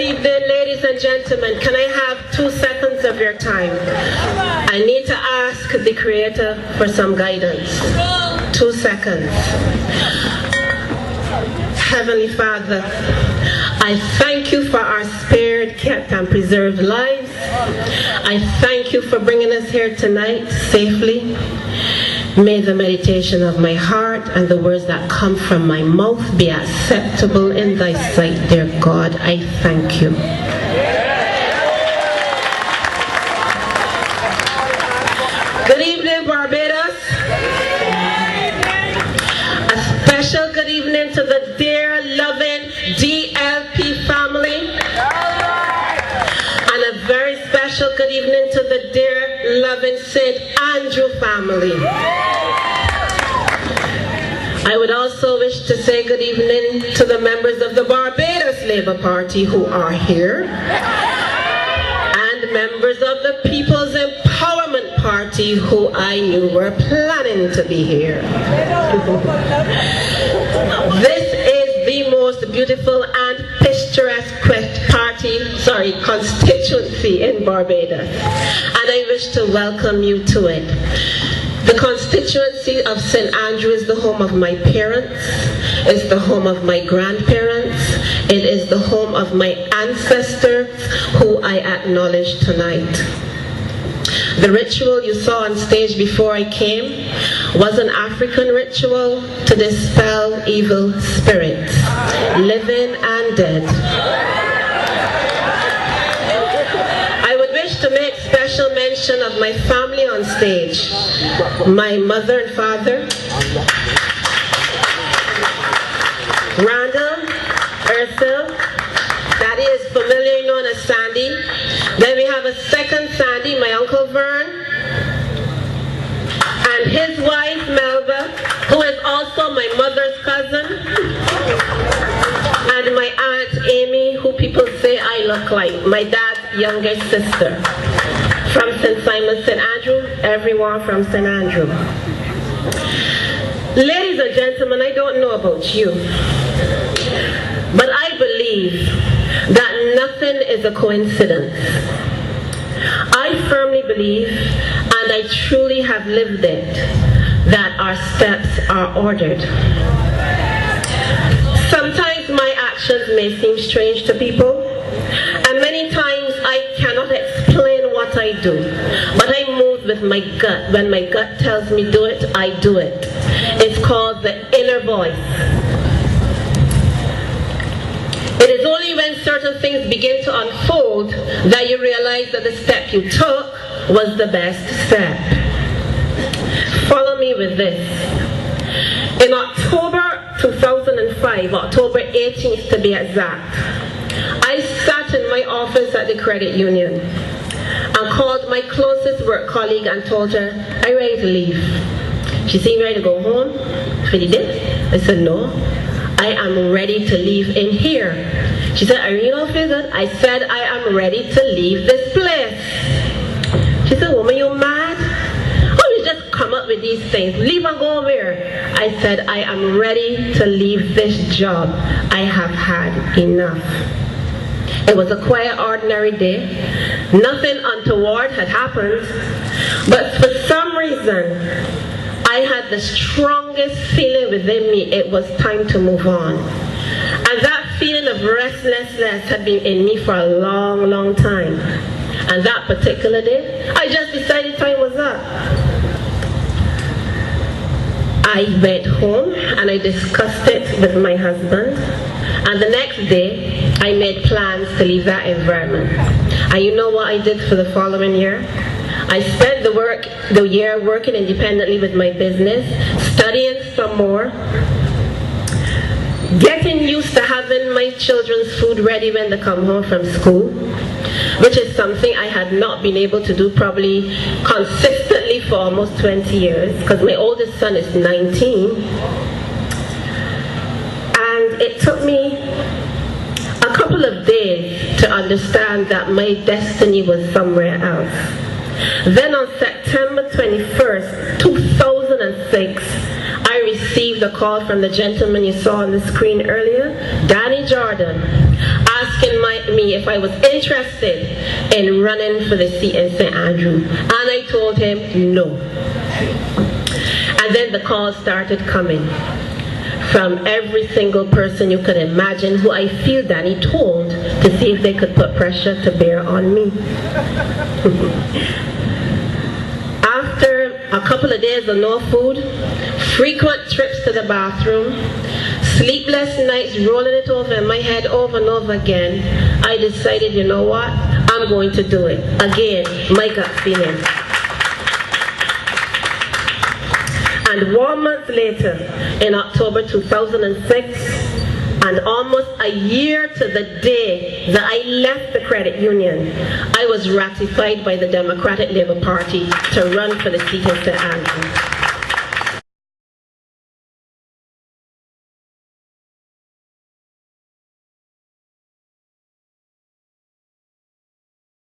evening, ladies and gentlemen. Can I have 2 seconds of your time? I need to ask the Creator for some guidance. 2 seconds. Heavenly Father, I thank you for our spared, kept, and preserved lives. I thank you for bringing us here tonight safely. May the meditation of my heart and the words that come from my mouth be acceptable in thy sight, dear God. I thank you. Good evening, Barbados. A special good evening to the dear, loving DLP family. And a very special good evening to the dear, loving St. Andrew family. I would also wish to say good evening to the members of the Barbados Labour Party who are here, and members of the People's Empowerment Party who I knew were planning to be here. This is the most beautiful and picturesque constituency in Barbados, and I wish to welcome you to it. The constituency of St. Andrew is the home of my parents, it's the home of my grandparents, it is the home of my ancestors who I acknowledge tonight. The ritual you saw on stage before I came was an African ritual to dispel evil spirits, living and dead. I would wish to make special mention of my family on stage. My mother and father, Randall, Ursel, that is familiarly known as Sandy. Then we have a second Sandy, my Uncle Vern, and his wife, Melba, who is also my mother's cousin, and my Aunt Amy, who people say I look like, my dad's younger sister. From St. Simon, St. Andrew, everyone from St. Andrew. Ladies and gentlemen, I don't know about you, but I believe that nothing is a coincidence. I firmly believe, and I truly have lived it, that our steps are ordered. Sometimes my actions may seem strange to people, and many times I cannot explain what I do, but I move with my gut. When my gut tells me do it, I do it. It's called the inner voice. It is only when certain things begin to unfold that you realize that the step you took was the best step. Follow me with this. In October 2005, October 18th to be exact, I sat in my office at the credit union and called my closest work colleague and told her, "Are you ready to leave?" She seemed ready to go home for the day. I said, "No, I am ready to leave in here." She said, "Irene, you don't feel good?" I said, "I am ready to leave this place." She said, "Woman, you mad? Oh, you just come up with these things. Leave and go where?" I said, "I am ready to leave this job. I have had enough." It was a quiet, ordinary day. Nothing untoward had happened, but for some reason, I had the strongest feeling within me it was time to move on. And that feeling of restlessness had been in me for a long, long time. And that particular day, I just decided time was up. I went home and I discussed it with my husband. And the next day, I made plans to leave that environment. And you know what I did for the following year? I spent the year working independently with my business, studying some more, getting used to having my children's food ready when they come home from school, which is something I had not been able to do probably consistently for almost 20 years, because my oldest son is 19. And it took me a couple of days to understand that my destiny was somewhere else. Then on September 21st, 2006, I received a call from the gentleman you saw on the screen earlier, Danny Jordan, asking me me if I was interested in running for the seat in St. Andrew. And I told him no. And then the calls started coming from every single person you could imagine who I feel Danny told to see if they could put pressure to bear on me. After a couple of days of no food, frequent trips to the bathroom, sleepless nights rolling it over in my head over and over again, I decided, you know what, I'm going to do it. Again, my gut feeling. And 1 month later, in October 2006, and almost a year to the day that I left the credit union, I was ratified by the Democratic Labour Party to run for the seat in St. Andrew.